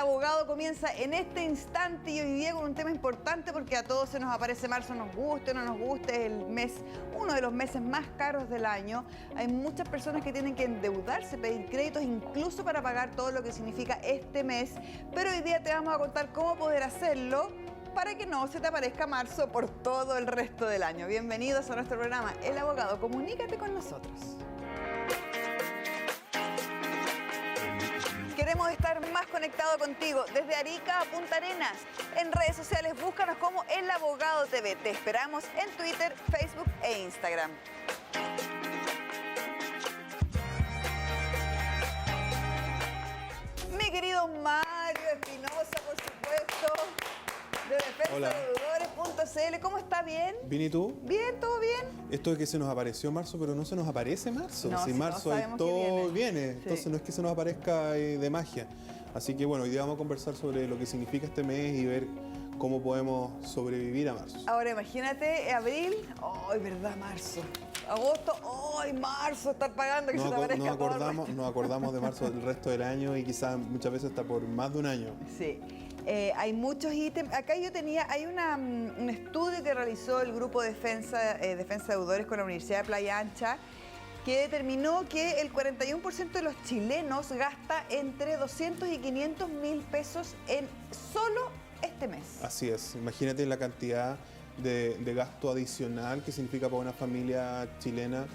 Abogado comienza en este instante y hoy día con un tema importante porque a todos se nos aparece marzo, nos guste o no nos guste, es el mes, uno de los meses más caros del año. Hay muchas personas que tienen que endeudarse, pedir créditos incluso para pagar todo lo que significa este mes, pero hoy día te vamos a contar cómo poder hacerlo para que no se te aparezca marzo por todo el resto del año. Bienvenidos a nuestro programa El Abogado, comunícate con nosotros. Queremos estar más conectados contigo desde Arica a Punta Arenas. En redes sociales búscanos como El Abogado TV. Te esperamos en Twitter, Facebook e Instagram. Mi querido Mario Espinosa, por supuesto, de defensadeudores.cl. ¿Cómo está? ¿Bien? ¿Bien y tú? Bien, ¿todo bien? Esto es que se nos apareció marzo, pero no se nos aparece marzo. No, si sí, marzo todos hay sabemos todo que viene. Sí. Entonces no es que se nos aparezca de magia. Así que bueno, hoy día vamos a conversar sobre lo que significa este mes y ver cómo podemos sobrevivir a marzo. Ahora imagínate, abril, ¡ay, verdad, marzo! Agosto, ¡ay, marzo! Estar pagando que se te aparezca todo. Nos acordamos de marzo del resto del año y quizás muchas veces hasta por más de un año. Sí. Hay muchos ítems. Acá hay un estudio que realizó el grupo Defensa Deudores con la Universidad de Playa Ancha, que determinó que el 41% de los chilenos gasta entre 200 y 500 mil pesos en solo este mes. Así es. Imagínate la cantidad de gasto adicional que significa para una familia chilena.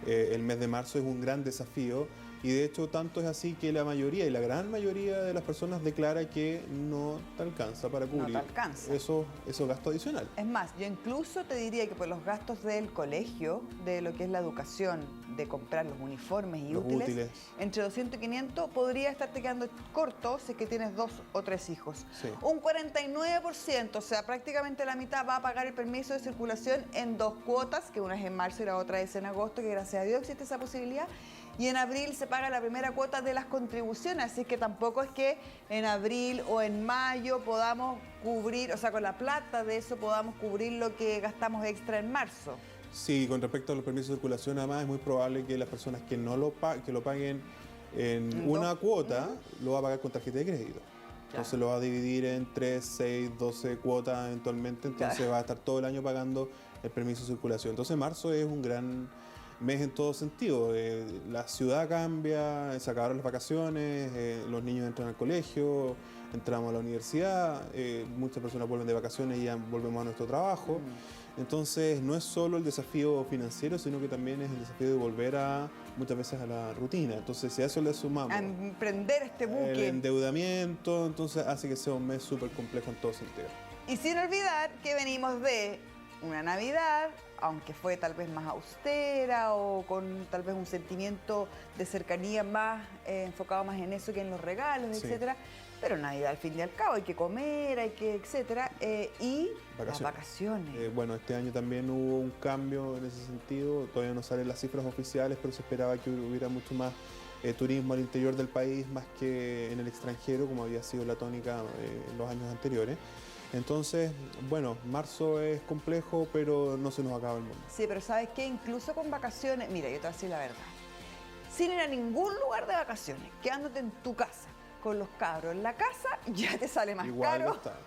El mes de marzo es un gran desafío. Y de hecho tanto es así que la mayoría y la gran mayoría de las personas declara que no te alcanza para cubrir No te alcanza. esos gastos adicionales. Es más, yo incluso te diría que por los gastos del colegio, de lo que es la educación, de comprar los uniformes y útiles, entre 200 y 500 podría estarte quedando corto si es que tienes 2 o 3 hijos. Sí. Un 49%, o sea, prácticamente la mitad va a pagar el permiso de circulación en 2 cuotas, que una es en marzo y la otra es en agosto, que gracias a Dios existe esa posibilidad. Y en abril se paga la primera cuota de las contribuciones, así que tampoco es que en abril o en mayo podamos cubrir, o sea, con la plata de eso podamos cubrir lo que gastamos extra en marzo. Sí, con respecto a los permisos de circulación, además es muy probable que las personas que no lo paguen en una cuota, lo va a pagar con tarjeta de crédito. Entonces lo va a dividir en 3, 6, 12 cuotas eventualmente, entonces va a estar todo el año pagando el permiso de circulación. Entonces marzo es un gran mes en todo sentido. La ciudad cambia, se acabaron las vacaciones, los niños entran al colegio, entramos a la universidad, muchas personas vuelven de vacaciones y ya volvemos a nuestro trabajo. Entonces no es solo el desafío financiero, sino que también es el desafío de volver muchas veces a la rutina. Entonces si a eso le sumamos a emprender este buque, el endeudamiento, entonces hace que sea un mes súper complejo en todo sentido. Y sin olvidar que venimos de una Navidad, aunque fue tal vez más austera o con tal vez un sentimiento de cercanía más enfocado más en eso que en los regalos, Sí. etcétera. Pero Navidad al fin y al cabo hay que comer, hay que etcétera, y las vacaciones. Bueno, este año también hubo un cambio en ese sentido. Todavía no salen las cifras oficiales, pero se esperaba que hubiera mucho más turismo al interior del país más que en el extranjero, como había sido la tónica en los años anteriores. Entonces, bueno, marzo es complejo, pero no se nos acaba el mundo. Sí, pero ¿sabes qué? Incluso con vacaciones, mira, yo te voy a decir la verdad, sin ir a ningún lugar de vacaciones, quedándote en tu casa, con los cabros en la casa, ya te sale más Igual caro. está.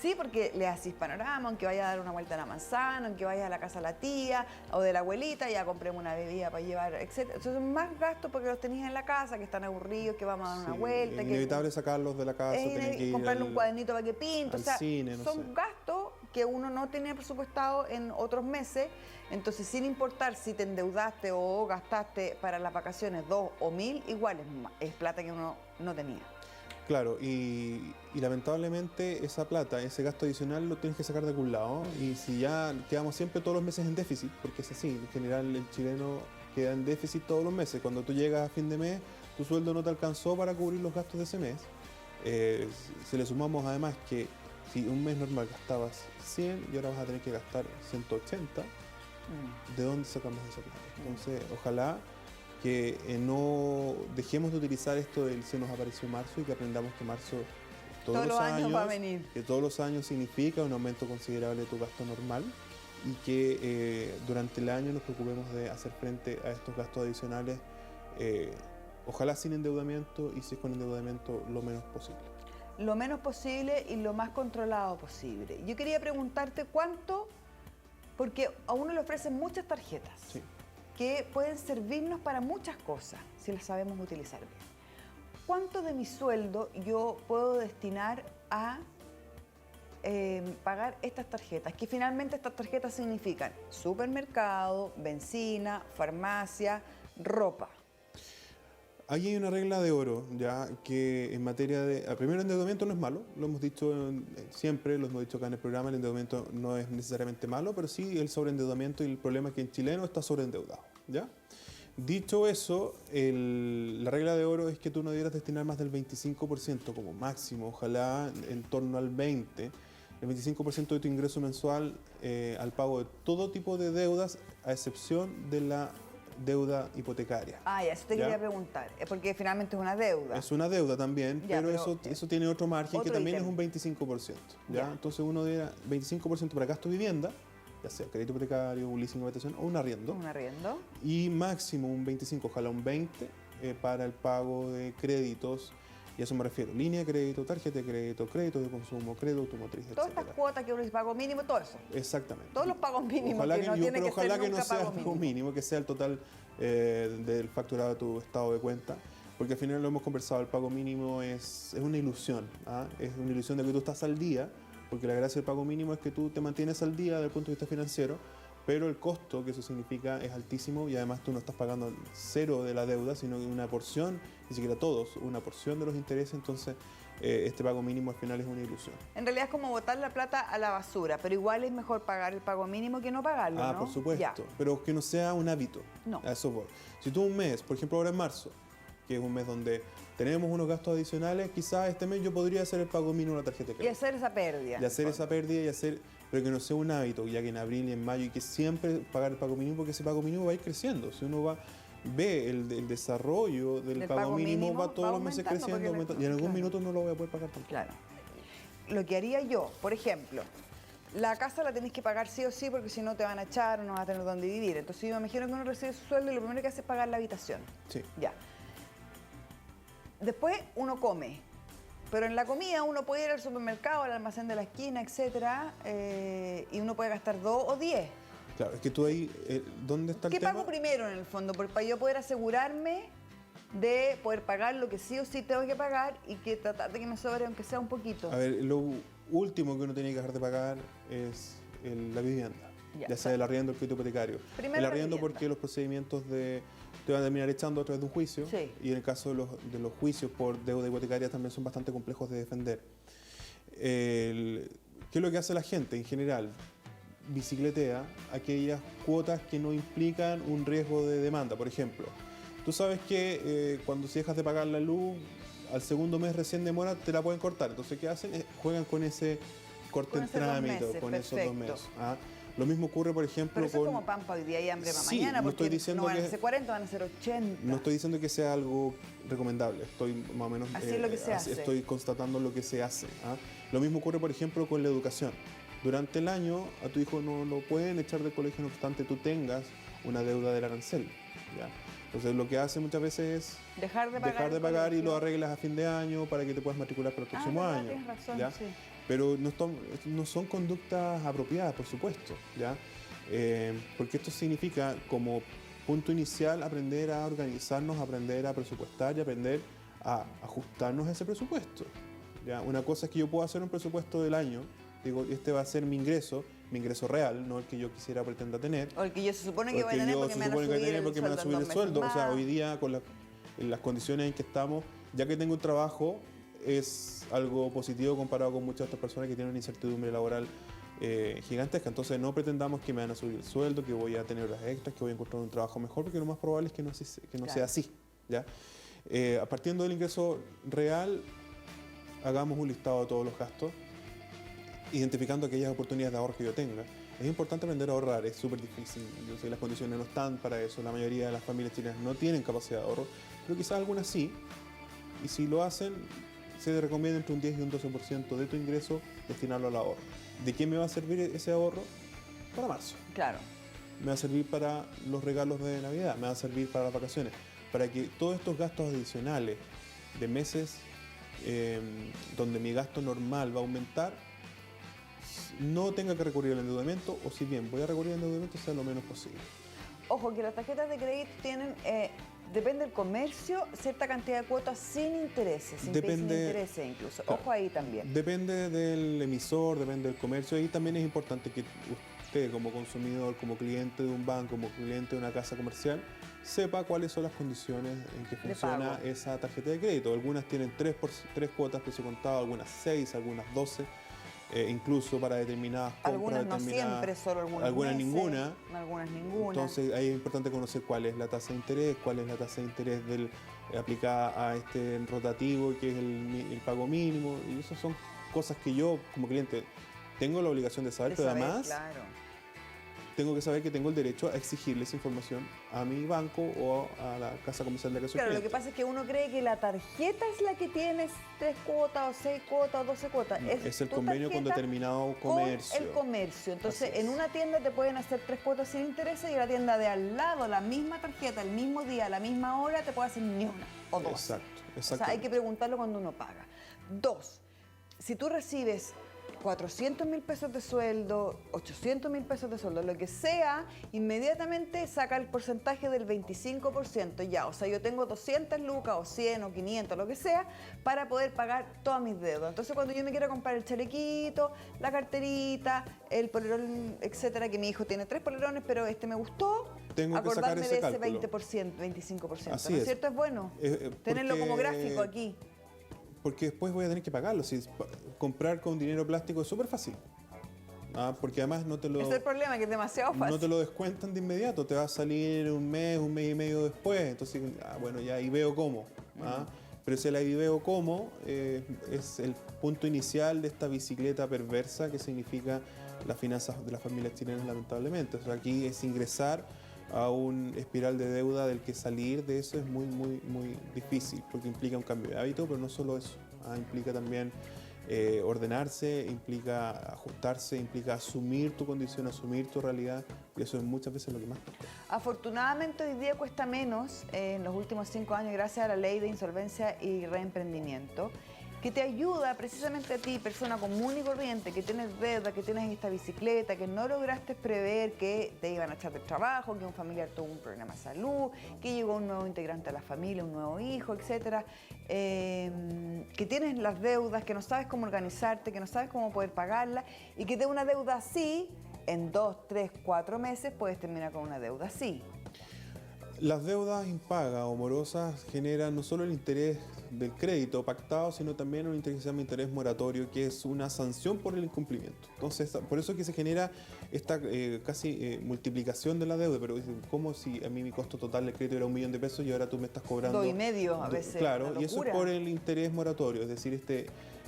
Sí, porque le haces panorama, aunque vaya a dar una vuelta a la manzana, aunque vaya a la casa de la tía o de la abuelita, ya compremos una bebida para llevar, etc. Entonces son más gastos porque los tenías en la casa, que están aburridos, que vamos a dar una vuelta. Es inevitable sacarlos de la casa, tienen que ir comprarle un cuadernito para que pinte. al O sea, cine, no son sé. gastos que uno no tenía presupuestado en otros meses. Entonces, sin importar si te endeudaste o gastaste para las vacaciones 2 o 1000, igual es plata que uno no tenía. Claro, y lamentablemente esa plata, ese gasto adicional lo tienes que sacar de algún lado. Y si ya quedamos siempre todos los meses en déficit, porque es así, en general el chileno queda en déficit todos los meses. Cuando tú llegas a fin de mes, tu sueldo no te alcanzó para cubrir los gastos de ese mes. Si le sumamos además que si un mes normal gastabas 100 y ahora vas a tener que gastar 180, ¿de dónde sacamos esa plata? Entonces, ojalá que no dejemos de utilizar esto del se nos apareció marzo y que aprendamos que marzo todos los años va a venir. Que todos los años significa un aumento considerable de tu gasto normal y que durante el año nos preocupemos de hacer frente a estos gastos adicionales, ojalá sin endeudamiento y si es con endeudamiento lo menos posible. lo menos posible y lo más controlado posible. Yo quería preguntarte cuánto, porque a uno le ofrecen muchas tarjetas Sí. que pueden servirnos para muchas cosas, si las sabemos utilizar bien. ¿Cuánto de mi sueldo yo puedo destinar a pagar estas tarjetas? Que finalmente estas tarjetas significan supermercado, benzina, farmacia, ropa. Ahí hay una regla de oro, ya que en materia de... Primero, el endeudamiento no es malo, lo hemos dicho siempre, lo hemos dicho acá en el programa, el endeudamiento no es necesariamente malo, pero sí el sobreendeudamiento, y el problema es que el chileno está sobreendeudado, ¿ya? Dicho eso, la regla de oro es que tú no debieras destinar más del 25% como máximo, ojalá en torno al 20%, el 25% de tu ingreso mensual al pago de todo tipo de deudas, a excepción de la deuda hipotecaria. Ah, ya, eso te ¿Ya? quería preguntar, porque finalmente es una deuda. Es una deuda también, Ya, pero pero, eso tiene otro margen otro que también ítem. es un 25%. ¿ya? Ya. Entonces uno debe 25% para gasto de vivienda, ya sea crédito hipotecario, un leasing de habitación o un arriendo, Un arriendo. y máximo un 25%, ojalá un 20% para el pago de créditos, y a eso me refiero, línea de crédito, tarjeta de crédito, crédito de consumo, crédito automotriz, Todas estas etc. cuotas que uno dice pago mínimo, todo eso. Exactamente. Todos los pagos mínimos, Ojalá que no yo- tiene pero que ojalá ser que no nunca sea pago algo mínimo. mínimo, que sea el total del facturado de tu estado de cuenta, porque al final lo hemos conversado, el pago mínimo es una ilusión, ¿ah? Es una ilusión de que tú estás al día, porque la gracia del pago mínimo es que tú te mantienes al día desde el punto de vista financiero, pero el costo que eso significa es altísimo, y además tú no estás pagando cero de la deuda, sino una porción, ni siquiera todos, una porción de los intereses. Entonces este pago mínimo al final es una ilusión. En realidad es como botar la plata a la basura, pero igual es mejor pagar el pago mínimo que no pagarlo, ¿no? Por supuesto, Ya. pero que no sea un hábito. No. A eso voy. Si tú un mes, por ejemplo ahora en marzo, que es un mes donde tenemos unos gastos adicionales, quizás este mes yo podría hacer el pago mínimo de la tarjeta de Y crédito. hacer esa pérdida. Y hacer esa pérdida pero que no sea un hábito, ya que en abril y en mayo, y que siempre pagar el pago mínimo, porque ese pago mínimo va a ir creciendo. Si uno ve el desarrollo del pago mínimo, va todos los meses aumentando, creciendo, porque aumentando, y en algún claro. minuto no lo voy a poder pagar tampoco. Claro. Lo que haría yo, por ejemplo, la casa la tenés que pagar sí o sí, porque si no te van a echar o no vas a tener dónde vivir. Entonces yo me imagino que uno recibe su sueldo y lo primero que hace es pagar la habitación. Sí. Ya. Después uno come. Pero en la comida uno puede ir al supermercado, al almacén de la esquina, etcétera, y uno puede gastar 2 o 10. Claro, es que tú ahí, ¿dónde está el ¿Qué tema? pago primero en el fondo? Para yo poder asegurarme de poder pagar lo que sí o sí tengo que pagar y que tratar de que me sobre aunque sea un poquito. A ver, lo último que uno tiene que dejar de pagar es la vivienda, ya sea el arriendo o el crédito hipotecario. Primero El la arriendo vivienda. porque los procedimientos te van a terminar echando a través de un juicio, Sí. y en el caso de los juicios por deuda hipotecaria también son bastante complejos de defender. ¿Qué es lo que hace la gente en general? Bicicletea aquellas cuotas que no implican un riesgo de demanda. Por ejemplo, tú sabes que cuando si dejas de pagar la luz, al segundo mes recién demora, te la pueden cortar. Entonces, ¿qué hacen? Juegan con ese corte Con en esos 2 trámite, meses, con esos 2 perfecto. meses. ¿Ah? Lo mismo ocurre, por ejemplo, Pero eso con... es como pan para hoy día y hambre para Sí, mañana, no porque estoy diciendo no van a que- ser 40, van a ser 80. No estoy diciendo que sea algo recomendable, estoy más o menos... Así es lo que se hace. Estoy constatando lo que se hace. ¿Ah? Lo mismo ocurre, por ejemplo, con la educación. Durante el año a tu hijo no lo pueden echar del colegio, no obstante tú tengas una deuda del arancel. ¿ya? Entonces lo que hacen muchas veces es Dejar de pagar. dejar de el pagar y colegio. lo arreglas a fin de año para que te puedas matricular para el próximo verdad, año. tienes razón, ¿ya? sí. Pero no son conductas apropiadas, por supuesto, ¿ya? Porque esto significa, como punto inicial, aprender a organizarnos, aprender a presupuestar y aprender a ajustarnos a ese presupuesto. ¿ya? Una cosa es que yo puedo hacer un presupuesto del año, digo, este va a ser mi ingreso real, no el que yo quisiera o pretenda tener. O el que yo se supone que O voy el a que tener yo porque se me van a supone que subir tener el porque me van a sueldo subir en el 2 meses sueldo. O sea, más. hoy día, en las condiciones en que estamos, ya que tengo un trabajo, es algo positivo comparado con muchas otras personas que tienen una incertidumbre laboral gigantesca. Entonces no pretendamos que me van a subir el sueldo, que voy a tener horas extras, que voy a encontrar un trabajo mejor, porque lo más probable es que no Claro. sea así. ¿ya? Partiendo del ingreso real, hagamos un listado de todos los gastos, identificando aquellas oportunidades de ahorro que yo tenga. Es importante aprender a ahorrar, es súper difícil. Yo sé que las condiciones no están para eso, la mayoría de las familias chilenas no tienen capacidad de ahorro, pero quizás algunas sí, y si lo hacen, se recomienda entre un 10 y un 12% de tu ingreso destinarlo al ahorro. ¿De qué me va a servir ese ahorro? Para marzo. Claro. Me va a servir para los regalos de Navidad, me va a servir para las vacaciones, para que todos estos gastos adicionales de meses donde mi gasto normal va a aumentar, no tenga que recurrir al endeudamiento, o si bien voy a recurrir al endeudamiento, sea lo menos posible. Ojo, que las tarjetas de crédito tienen, depende del comercio, cierta cantidad de cuotas sin intereses, sin intereses incluso. Claro, ojo ahí también. Depende del emisor, depende del comercio, y también es importante que usted como consumidor, como cliente de un banco, como cliente de una casa comercial, sepa cuáles son las condiciones en que funciona esa tarjeta de crédito. Algunas tienen 3 cuotas precio contado, algunas 6, algunas 12. Incluso para determinadas compras. Algunas no siempre, solo algunas meses, ninguna. Algunas ninguna. Entonces ahí es importante conocer cuál es la tasa de interés, cuál es la tasa de interés aplicada a este rotativo, que es el pago mínimo. Y esas son cosas que yo como cliente tengo la obligación de saber, pero además tengo que saber que tengo el derecho a exigirle esa información a mi banco o a la casa comercial de la que soy cliente. Lo que pasa es que uno cree que la tarjeta es la que tiene 3 cuotas, o 6 cuotas, o 12 cuotas. No, es el convenio con determinado comercio. Con el comercio. Entonces, en una tienda te pueden hacer 3 cuotas sin intereses y la tienda de al lado, la misma tarjeta, el mismo día, a la misma hora, te puede hacer ni una o 2. Exacto. O sea, hay que preguntarlo cuando uno paga. 2, si tú recibes 400.000 pesos de sueldo, 800.000 pesos de sueldo, lo que sea, inmediatamente saca el porcentaje del 25% ya. O sea, yo tengo 200 lucas o 100 o 500, lo que sea, para poder pagar todas mis deudas. Entonces, cuando yo me quiero comprar el chalequito, la carterita, el polerón, etcétera, que mi hijo tiene 3 polerones, pero este me gustó, tengo que sacar ese de ese cálculo. 20%, 25%. Así ¿No es cierto? Es bueno tenerlo como gráfico aquí. Porque después voy a tener que pagarlo. Si comprar con dinero plástico es súper fácil. Porque además no te lo... Ese es el problema, que es demasiado fácil. No te lo descuentan de inmediato, te va a salir un mes y medio después. Entonces, bueno, ya ahí veo cómo. Pero si ahí veo cómo, es el punto inicial de esta bicicleta perversa que significa las finanzas de las familias chilenas, lamentablemente. O sea, aquí es ingresar a un espiral de deuda del que salir de eso es muy, muy, muy difícil, porque implica un cambio de hábito, pero no solo eso, implica también ordenarse, implica ajustarse, implica asumir tu condición, asumir tu realidad, y eso es muchas veces lo que más cuesta. Afortunadamente hoy día cuesta menos en los últimos 5 años gracias a la ley de insolvencia y reemprendimiento, que te ayuda precisamente a ti, persona común y corriente, que tienes deuda, que tienes esta bicicleta, que no lograste prever que te iban a echar del trabajo, que un familiar tuvo un problema de salud, que llegó un nuevo integrante a la familia, un nuevo hijo, etcétera, que tienes las deudas, que no sabes cómo organizarte, que no sabes cómo poder pagarlas, y que de una deuda así, en 2, 3, 4 meses puedes terminar con una deuda así. Las deudas impagas o morosas generan no solo el interés del crédito pactado, sino también un interés que se llama interés moratorio, que es una sanción por el incumplimiento. Entonces, por eso es que se genera esta casi multiplicación de la deuda. Pero ¿cómo si a mí mi costo total del crédito era 1 millón de pesos y ahora tú me estás cobrando 2,5 a veces? Claro, y eso es por el interés moratorio, es decir,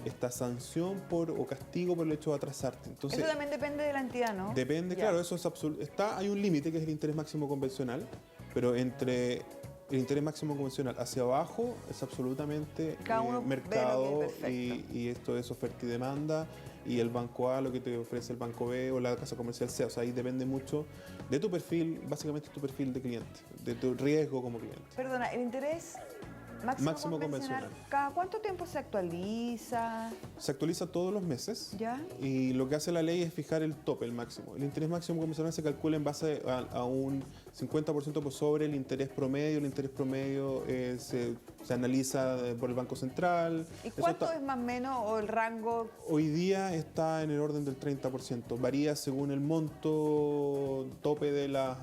esta sanción o castigo por el hecho de atrasarte. Entonces, eso también depende de la entidad, ¿no? Depende, claro, eso es absoluto. Hay un límite que es el interés máximo convencional, pero entre el interés máximo convencional hacia abajo es absolutamente mercado y esto es oferta y demanda, y el banco A lo que te ofrece el banco B o la casa comercial C. O sea, ahí depende mucho de tu perfil, básicamente tu perfil de cliente, de tu riesgo como cliente. Perdona, el interés máximo convencional, ¿cada cuánto tiempo se actualiza? Se actualiza todos los meses. ¿Ya? Y lo que hace la ley es fijar el tope, el máximo. El interés máximo convencional se calcula en base a un 50% por sobre el interés promedio. El interés promedio se analiza por el Banco Central. ¿Y cuánto es más o menos o el rango? Hoy día está en el orden del 30%. Varía según el monto tope de las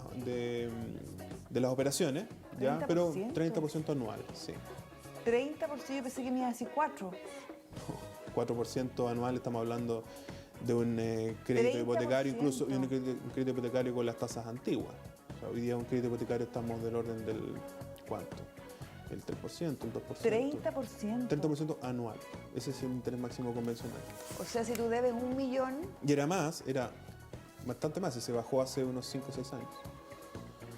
operaciones. ¿Ya? 30%. Pero 30% anual, sí. 30%, yo pensé que me iba a decir 4%. 4% anual, estamos hablando de un crédito hipotecario, incluso un crédito hipotecario con las tasas antiguas. O sea, hoy día un crédito hipotecario estamos del orden del ¿cuánto? El 3%, el 2%. 30%. 30% anual. Ese es el interés máximo convencional. O sea, si tú debes 1 millón... Y era bastante más, y se bajó hace unos 5 o 6 años.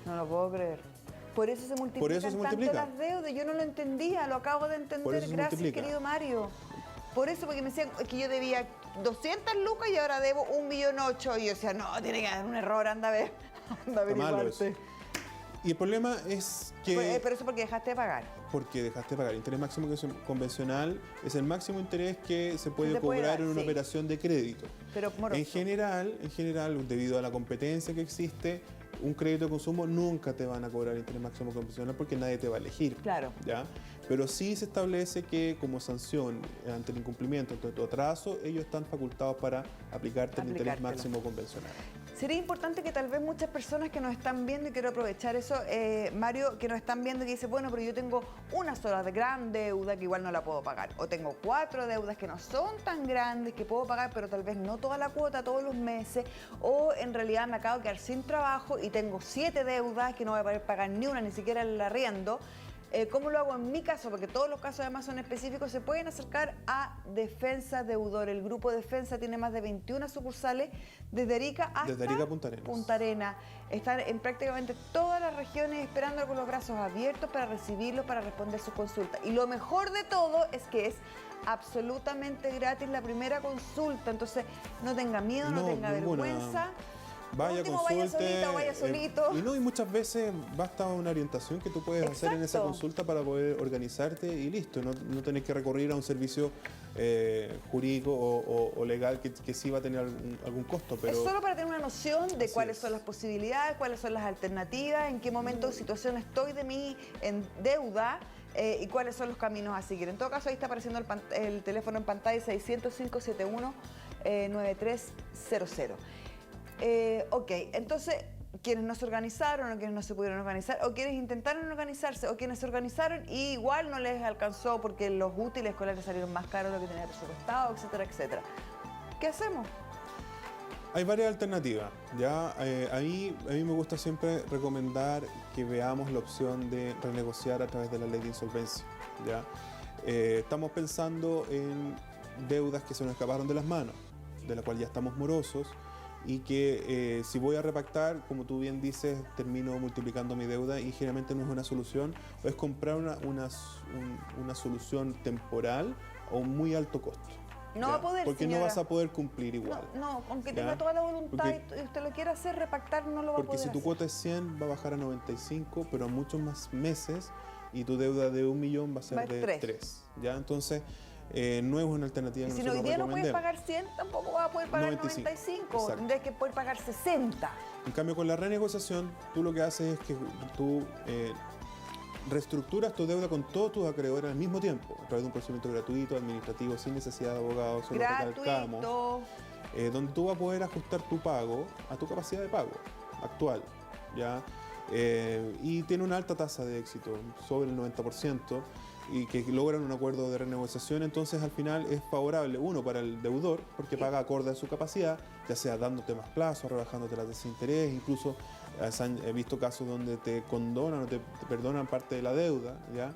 No lo puedo creer. Por eso se multiplican tanto las deudas. Yo no lo entendía, lo acabo de entender. Gracias, querido Mario. Por eso, porque me decían que yo debía 200 lucas y ahora debo 1,8 millón. Y yo decía, no, tiene que haber un error, anda a ver. Anda a averiguarte. Y el problema es que... Pero eso porque dejaste de pagar. Porque dejaste de pagar. El interés máximo convencional es el máximo interés que se puede te puede cobrar dar, en una sí. operación de crédito. Pero moroso. En general, debido a la competencia que existe, un crédito de consumo nunca te van a cobrar interés máximo convencional porque nadie te va a elegir. Claro. ¿Ya? Pero sí se establece que como sanción ante el incumplimiento, ante tu atraso, ellos están facultados para aplicarte el interés máximo convencional. Sería importante que tal vez muchas personas que nos están viendo, y quiero aprovechar eso, Mario, que nos están viendo y que dicen, bueno, pero yo tengo una sola gran deuda que igual no la puedo pagar. O tengo 4 deudas que no son tan grandes que puedo pagar, pero tal vez no toda la cuota todos los meses. O en realidad me acabo de quedar sin trabajo y tengo 7 deudas que no voy a poder pagar ni una, ni siquiera el arriendo. ¿Cómo lo hago en mi caso? Porque todos los casos además son específicos. Se pueden acercar a Defensa Deudor. El grupo Defensa tiene más de 21 sucursales desde Arica hasta Punta Arenas. Están en prácticamente todas las regiones esperando con los brazos abiertos para recibirlos, para responder sus consultas. Y lo mejor de todo es que es absolutamente gratis la primera consulta. Entonces no tenga miedo, no tenga vergüenza. Vaya, último, consulte, vaya solito. Y muchas veces basta una orientación que tú puedes hacer en esa consulta para poder organizarte y listo. No tenés que recurrir a un servicio jurídico o legal que sí va a tener algún costo. Pero es solo para tener una noción de cuáles son las posibilidades, cuáles son las alternativas, en qué momento, situación estoy de mí en deuda. Y cuáles son los caminos a seguir. En todo caso, ahí está apareciendo el teléfono en pantalla, 600-571-9300. Ok, entonces, quienes no se organizaron o quienes no se pudieron organizar, o quienes intentaron organizarse, o quienes se organizaron y igual no les alcanzó porque los útiles escolares salieron más caros de lo que tenía presupuestado, etcétera, etcétera. ¿Qué hacemos? Hay varias alternativas. ¿Ya? A mí me gusta siempre recomendar que veamos la opción de renegociar a través de la ley de insolvencia. ¿Ya? Estamos pensando en deudas que se nos escaparon de las manos, de la cual ya estamos morosos, y que si voy a repactar, como tú bien dices, termino multiplicando mi deuda y generalmente no es una solución, o es comprar una solución temporal a un muy alto costo. No va a poder, porque señora. no vas a poder cumplir igual. No, aunque tenga toda la voluntad y usted lo quiera hacer, repactar no lo va a poder Porque si tu cuota es 100, va a bajar a 95, pero a muchos más meses, y tu deuda de 1 millón va a ser de 3. ¿Ya? Entonces, no es una alternativa que si nosotros hoy día no puedes recomendemos. pagar 100, tampoco vas a poder pagar 95. Tendrás que poder pagar 60. En cambio, con la renegociación, tú lo que haces es que tú reestructuras tu deuda con todos tus acreedores al mismo tiempo, a través de un procedimiento gratuito, administrativo, sin necesidad de abogados, solo recalcamos, donde tú vas a poder ajustar tu pago a tu capacidad de pago actual, ¿ya? Y tiene una alta tasa de éxito, sobre el 90%, y que logran un acuerdo de renegociación. Entonces al final es favorable, uno, para el deudor, porque paga acorde a su capacidad, ya sea dándote más plazos, rebajándote las tasas de interés, incluso he visto casos donde te condonan o te perdonan parte de la deuda, ¿ya?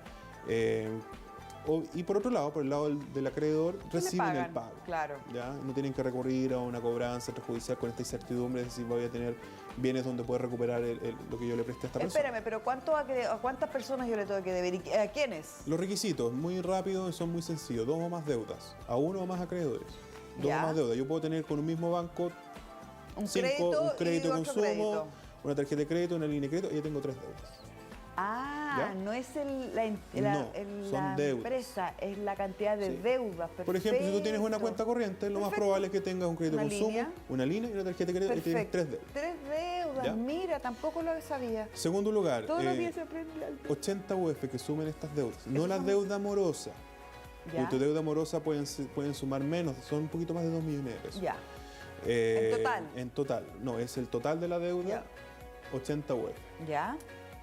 Y por otro lado, por el lado del acreedor, reciben el pago. Claro. ¿Ya? No tienen que recurrir a una cobranza extrajudicial con esta incertidumbre de si voy a tener bienes donde poder recuperar lo que yo le presté a esta persona. Espérame, pero ¿a cuántas personas yo le tengo que deber? ¿Y a quiénes? Los requisitos, muy rápidos, son muy sencillos. 2 o más deudas, a 1 o más acreedores. 2 o más deudas. Yo puedo tener con un mismo banco un crédito de consumo, una tarjeta de crédito, una línea de crédito, y yo tengo 3 deudas. Ah, ¿ya? No es la empresa, es la cantidad de deudas. Perfecto. Por ejemplo, si tú tienes una cuenta corriente, lo más probable es que tengas un crédito de consumo, una línea y una tarjeta de crédito, y tienes 3 deudas. 3 deudas, ¿ya? Mira, tampoco lo sabía. Segundo lugar, todos los días se aprende algo. 80 UF que sumen estas deudas, no la deuda morosa. Porque tu deuda morosa pueden sumar menos, son un poquito más de 2 millones de pesos. Ya. ¿En total? En total, no, es el total de la deuda, 80 UF. Ya.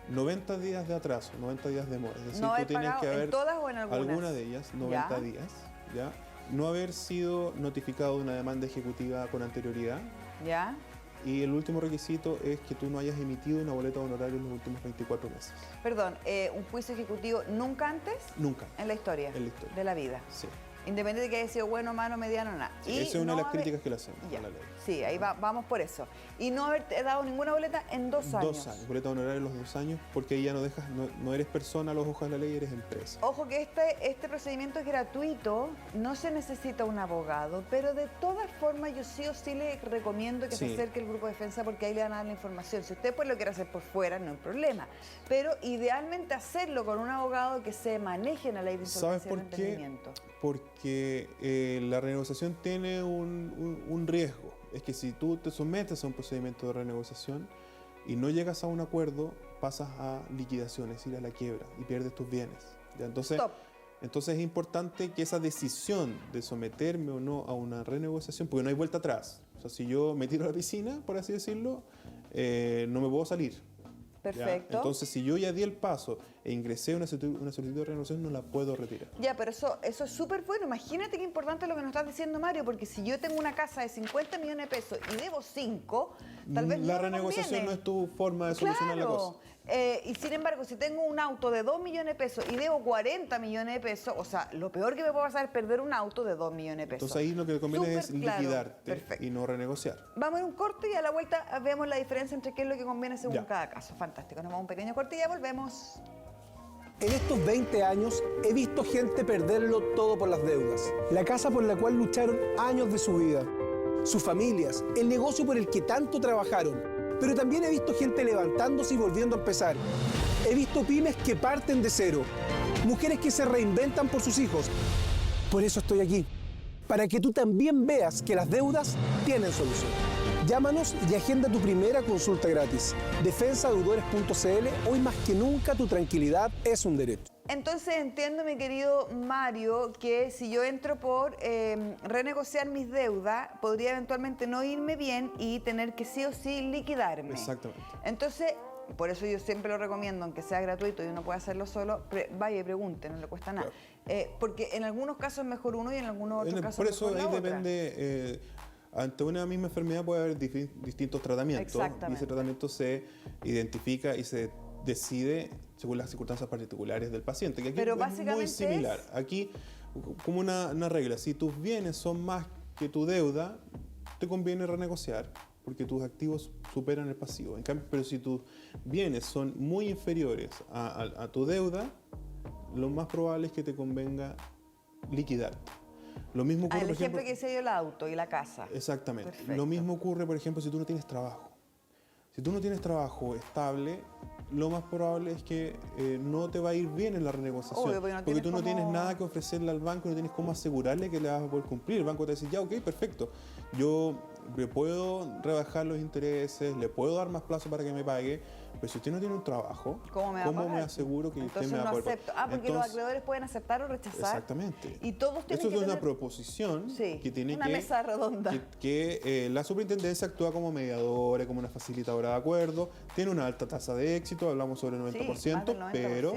90 días de atraso, 90 días de demora. Es decir, no tú tienes que haber, ¿en todas o en algunas? Alguna de ellas, 90 días, ¿ya? No haber sido notificado de una demanda ejecutiva con anterioridad. ¿Ya? Y el último requisito es que tú no hayas emitido una boleta de honorario en los últimos 24 meses. Perdón, ¿un juicio ejecutivo nunca antes? Nunca. ¿En la historia? En la historia. De la vida. Sí. Independiente de que haya sido bueno, malo, mediano, nada. Esa es una de las críticas que le hacemos Ya. a la ley. Sí, ahí vamos por eso. Y no haberte dado ninguna boleta en 2 años. 2 años, boleta honoraria los 2 años, porque ahí ya no eres persona a los ojos de la ley, eres empresa. Ojo que este procedimiento es gratuito, no se necesita un abogado, pero de todas formas yo sí o sí le recomiendo que se acerque el grupo de defensa porque ahí le van a dar la información. Si usted pues lo quiere hacer por fuera, no hay problema. Pero idealmente hacerlo con un abogado que se maneje en la ley de insolvencia y emprendimiento. Porque la renegociación tiene un riesgo. Es que si tú te sometes a un procedimiento de renegociación y no llegas a un acuerdo, pasas a liquidación, es decir, a la quiebra, y pierdes tus bienes. ¿Ya? Entonces es importante que esa decisión de someterme o no a una renegociación, porque no hay vuelta atrás. O sea, si yo me tiro a la piscina, por así decirlo, no me puedo salir. Perfecto. ¿Ya? Entonces, si yo ya di el paso e ingresé una solicitud de renegociación, no la puedo retirar. Ya, pero eso es súper bueno. Imagínate qué importante lo que nos estás diciendo, Mario, porque si yo tengo una casa de 50 millones de pesos y debo 5, tal vez la no renegociación conviene. no es tu forma de solucionar la cosa. Y sin embargo, si tengo un auto de 2 millones de pesos y debo 40 millones de pesos, o sea, lo peor que me puede pasar es perder un auto de 2 millones de pesos. Entonces ahí lo que conviene es Superclaro. liquidarte Perfecto. y no renegociar. Vamos a un corte y a la vuelta vemos la diferencia entre qué es lo que conviene según Ya. cada caso. Fantástico. Nos vamos a un pequeño corte y ya volvemos. En estos 20 años he visto gente perderlo todo por las deudas. La casa por la cual lucharon años de su vida, sus familias, el negocio por el que tanto trabajaron. Pero también he visto gente levantándose y volviendo a empezar. He visto pymes que parten de cero, mujeres que se reinventan por sus hijos. Por eso estoy aquí, para que tú también veas que las deudas tienen solución. Llámanos y agenda tu primera consulta gratis. Defensadeudores.cl. Hoy más que nunca tu tranquilidad es un derecho. Entonces entiendo, mi querido Mario, que si yo entro por renegociar mis deudas, podría eventualmente no irme bien y tener que sí o sí liquidarme. Exactamente. Entonces, por eso yo siempre lo recomiendo, aunque sea gratuito y uno puede hacerlo solo, vaya y pregunte, no le cuesta nada. Claro. Porque en algunos casos es mejor uno y en algunos otros casos Por eso mejor la ahí otra. depende, ante una misma enfermedad puede haber distintos tratamientos. Exactamente. Y ese tratamiento se identifica y se decide según las circunstancias particulares del paciente, que aquí Pero es básicamente muy similar. Aquí, como una regla, si tus bienes son más que tu deuda, te conviene renegociar, porque tus activos superan el pasivo. En cambio, pero si tus bienes son muy inferiores a tu deuda, lo más probable es que te convenga liquidarte. Lo mismo ocurre, el por ejemplo ejemplo, que hice yo, el auto y la casa. exactamente. Perfecto. Lo mismo ocurre, por ejemplo, si tú no tienes trabajo. Si tú no tienes trabajo estable, lo más probable es que no te va a ir bien en la renegociación. Obvio, porque no porque tú no tienes tienes cómo- nada que ofrecerle al banco, no tienes cómo asegurarle que le vas a poder cumplir. El banco te dice, ya, ok, perfecto. Yo le puedo rebajar los intereses, le puedo dar más plazo para que me pague, pero si usted no tiene un trabajo, ¿Cómo me va a pagar? aseguro que Entonces usted me va a no poder acepto. Porque los acreedores pueden aceptar o rechazar. Exactamente. Y todos tienen Eso que es una tener... proposición Sí, que tiene una que... mesa redonda. que la superintendencia actúa como mediadora, como una facilitadora de acuerdo, tiene una alta tasa de éxito, hablamos sobre el 90%, Sí, más del 90%. pero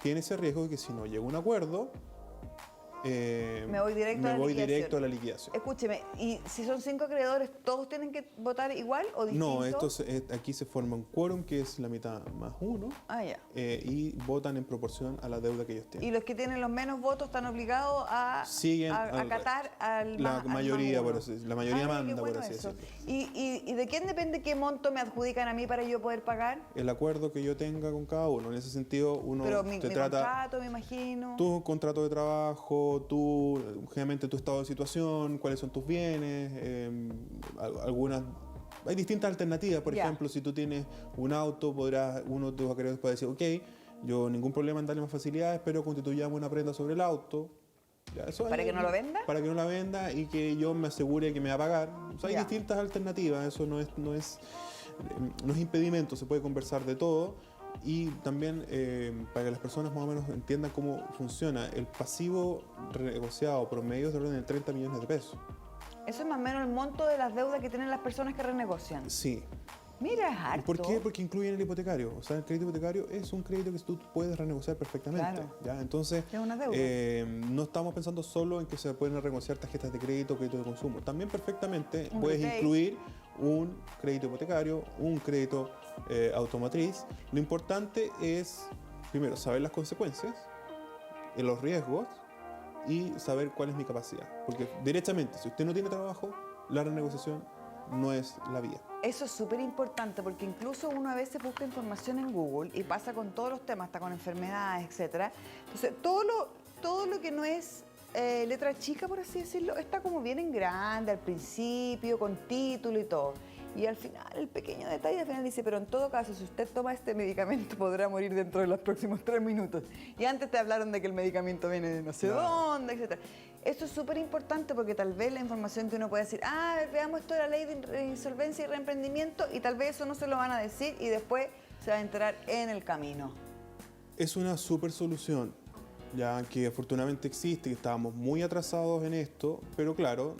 tiene ese riesgo de que si no llega a un acuerdo, Me voy directo a la liquidación. directo a la liquidación. Escúcheme, ¿y si son 5 acreedores, todos tienen que votar igual o distinto? No, aquí se forma un quórum que es la mitad más uno Ah, ya. y votan en proporción a la deuda que ellos tienen. Y los que tienen los menos votos están obligados a Siguen al acatar al la más, al mayoría, más por uno. así decirlo. La mayoría Qué manda, por bueno así eso. decirlo. ¿Y de quién depende qué monto me adjudican a mí para yo poder pagar? El acuerdo que yo tenga con cada uno. En ese sentido, uno Pero mi te trata contrato, me imagino. tu contrato de trabajo, generalmente tu estado de situación, cuáles son tus bienes, algunas... Hay distintas alternativas. Por Ya. ejemplo, si tú tienes un auto, uno de tus acreedores puede decir, ok, yo ningún problema en darle más facilidades, pero constituyamos una prenda sobre el auto. Ya, eso ¿Para que no lo venda? Para que no la venda y que yo me asegure que me va a pagar. O sea, hay Ya. distintas alternativas, eso no es impedimento, se puede conversar de todo. Y también para que las personas más o menos entiendan cómo funciona, el pasivo renegociado promedio es de orden de 30 millones de pesos. Eso es más o menos el monto de las deudas que tienen las personas que renegocian. Sí. Mira, es harto. ¿Por qué? Porque incluyen el hipotecario. O sea, el crédito hipotecario es un crédito que tú puedes renegociar perfectamente. Claro. ¿Ya? Entonces, Es una deuda. no estamos pensando solo en que se pueden renegociar tarjetas de crédito, crédito de consumo. También perfectamente Un puedes retail. incluir un crédito hipotecario, un crédito automotriz. Lo importante es, primero, saber las consecuencias, los riesgos y saber cuál es mi capacidad. Porque derechamente, si usted no tiene trabajo, la renegociación no es la vía. Eso es súper importante porque incluso uno a veces busca información en Google y pasa con todos los temas, hasta con enfermedades, etcétera. Entonces, todo lo que no es letra chica, por así decirlo, está como bien en grande al principio, con título y todo. Y al final, el pequeño detalle, al final dice, pero en todo caso, si usted toma este medicamento, podrá morir dentro de los próximos 3 minutos. Y antes te hablaron de que el medicamento viene de no sé dónde, etcétera. Esto es súper importante porque tal vez la información que uno puede decir, veamos esto de la ley de insolvencia y reemprendimiento, y tal vez eso no se lo van a decir y después se va a enterar en el camino. Es una súper solución, ya que afortunadamente existe, que estábamos muy atrasados en esto, pero claro,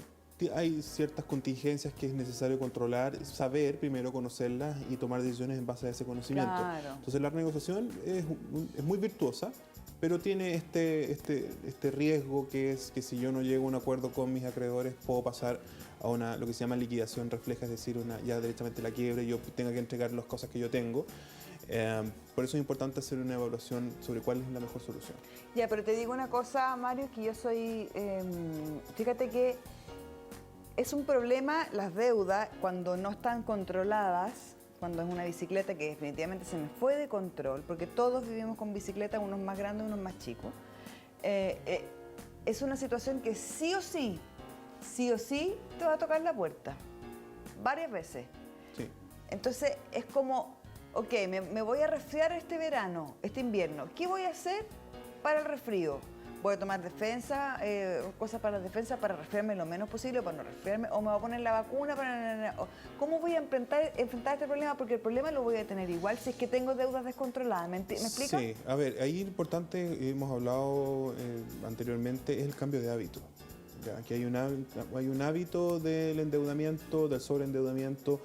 hay ciertas contingencias que es necesario controlar, saber primero, conocerlas y tomar decisiones en base a ese conocimiento. Claro. Entonces la renegociación es muy virtuosa, pero tiene este riesgo que es que si yo no llego a un acuerdo con mis acreedores, puedo pasar a lo que se llama liquidación refleja, es decir, ya directamente la quiebre, yo tenga que entregar las cosas que yo tengo. Por eso es importante hacer una evaluación sobre cuál es la mejor solución. Ya, pero te digo una cosa, Mario, que yo soy... fíjate que es un problema las deudas cuando no están controladas, cuando es una bicicleta que definitivamente se me fue de control, porque todos vivimos con bicicleta, unos más grandes, unos más chicos. Es una situación que sí o sí te va a tocar la puerta, varias veces. Sí. Entonces es como, ok, me voy a resfriar este verano, este invierno. ¿Qué voy a hacer para el resfrío? Voy a tomar defensa, cosas para la defensa para resfriarme lo menos posible, para no resfriarme, o me voy a poner la vacuna para... ¿Cómo voy a enfrentar este problema? Porque el problema lo voy a tener igual si es que tengo deudas descontroladas. ¿Me explica? Sí, a ver, ahí lo importante, hemos hablado anteriormente, es el cambio de hábito. Ya, que hay un hábito del endeudamiento, del sobreendeudamiento,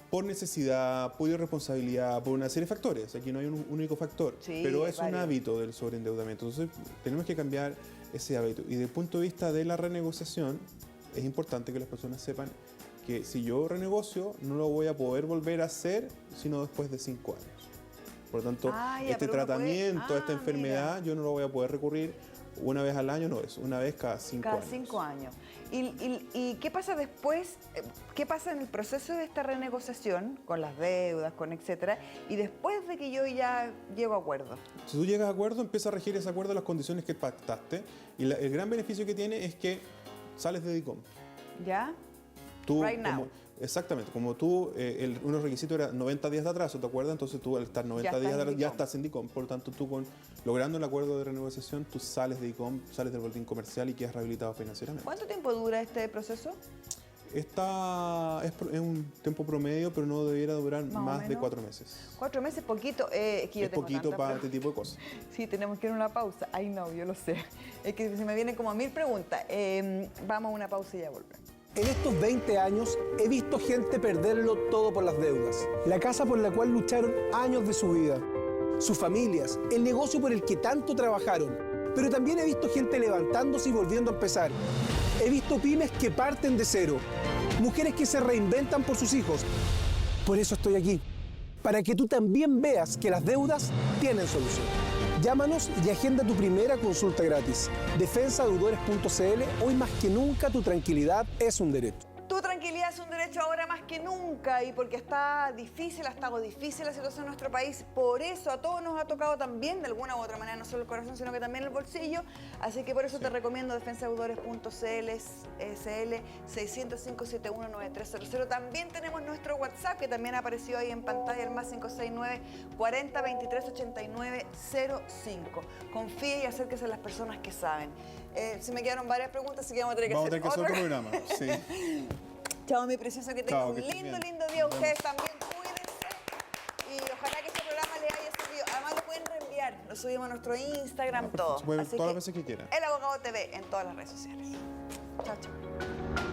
por necesidad, por irresponsabilidad, por una serie de factores. Aquí no hay un único factor, Sí, pero es varios. un hábito del sobreendeudamiento. Entonces, tenemos que cambiar ese hábito. Y desde el punto de vista de la renegociación, es importante que las personas sepan que si yo renegocio, no lo voy a poder volver a hacer sino después de 5 años. Por lo tanto, Ya, este pero uno puede- tratamiento, esta mira. enfermedad, yo no lo voy a poder recurrir una vez al año, no es una vez cada 5 años. Cada 5 años. ¿Y qué pasa después? ¿Qué pasa en el proceso de esta renegociación, con las deudas, con etcétera, y después de que yo ya llego a acuerdo? Si tú llegas a acuerdo, empieza a regir ese acuerdo las condiciones que pactaste. Y el gran beneficio que tiene es que sales de DICOM. ¿Ya? Tú, Right now. Exactamente, como tú, unos requisitos era 90 días de atraso, ¿te acuerdas? Entonces tú al estar 90 días de atraso ya estás en DICOM. Por lo tanto, tú logrando el acuerdo de renegociación, tú sales de DICOM, sales del boletín comercial y quedas rehabilitado financieramente. ¿Cuánto tiempo dura este proceso? Es un tiempo promedio, pero no debiera durar Más o más de menos. 4 meses. 4 meses, poquito. Es que yo Es tengo poquito tantas para preguntas. este tipo de cosas. Sí, tenemos que ir a una pausa. Ay, no, yo lo sé. Es que se me vienen como 1000 preguntas. Vamos a una pausa y ya volvemos. En estos 20 años he visto gente perderlo todo por las deudas. La casa por la cual lucharon años de su vida. Sus familias, el negocio por el que tanto trabajaron. Pero también he visto gente levantándose y volviendo a empezar. He visto pymes que parten de cero. Mujeres que se reinventan por sus hijos. Por eso estoy aquí. Para que tú también veas que las deudas tienen solución. Llámanos y agenda tu primera consulta gratis. Defensadeudores.cl. Hoy más que nunca tu tranquilidad es un derecho. Tu tranquilidad es un derecho ahora más que nunca y porque está difícil, ha estado difícil la situación en nuestro país. Por eso a todos nos ha tocado también de alguna u otra manera, no solo el corazón, sino que también el bolsillo. Así que por eso te recomiendo defensadeudores.cl, SL 605-719300. También tenemos nuestro WhatsApp que también apareció ahí en pantalla, el más 569 40 23 89 05. Confíe y acérquese a las personas que saben. Se me quedaron varias preguntas, así que vamos a tener que hacer hacer otro programa. Sí. Chao, mi precioso, que tenga Chao, un que estés lindo, bien. lindo día. Ustedes también cuídense y ojalá que este programa les haya servido. Además lo pueden reenviar, lo subimos a nuestro Instagram, todo. Se puede ver Así todas que las veces que quieran. El Abogado TV en todas las redes sociales. Chao, chao.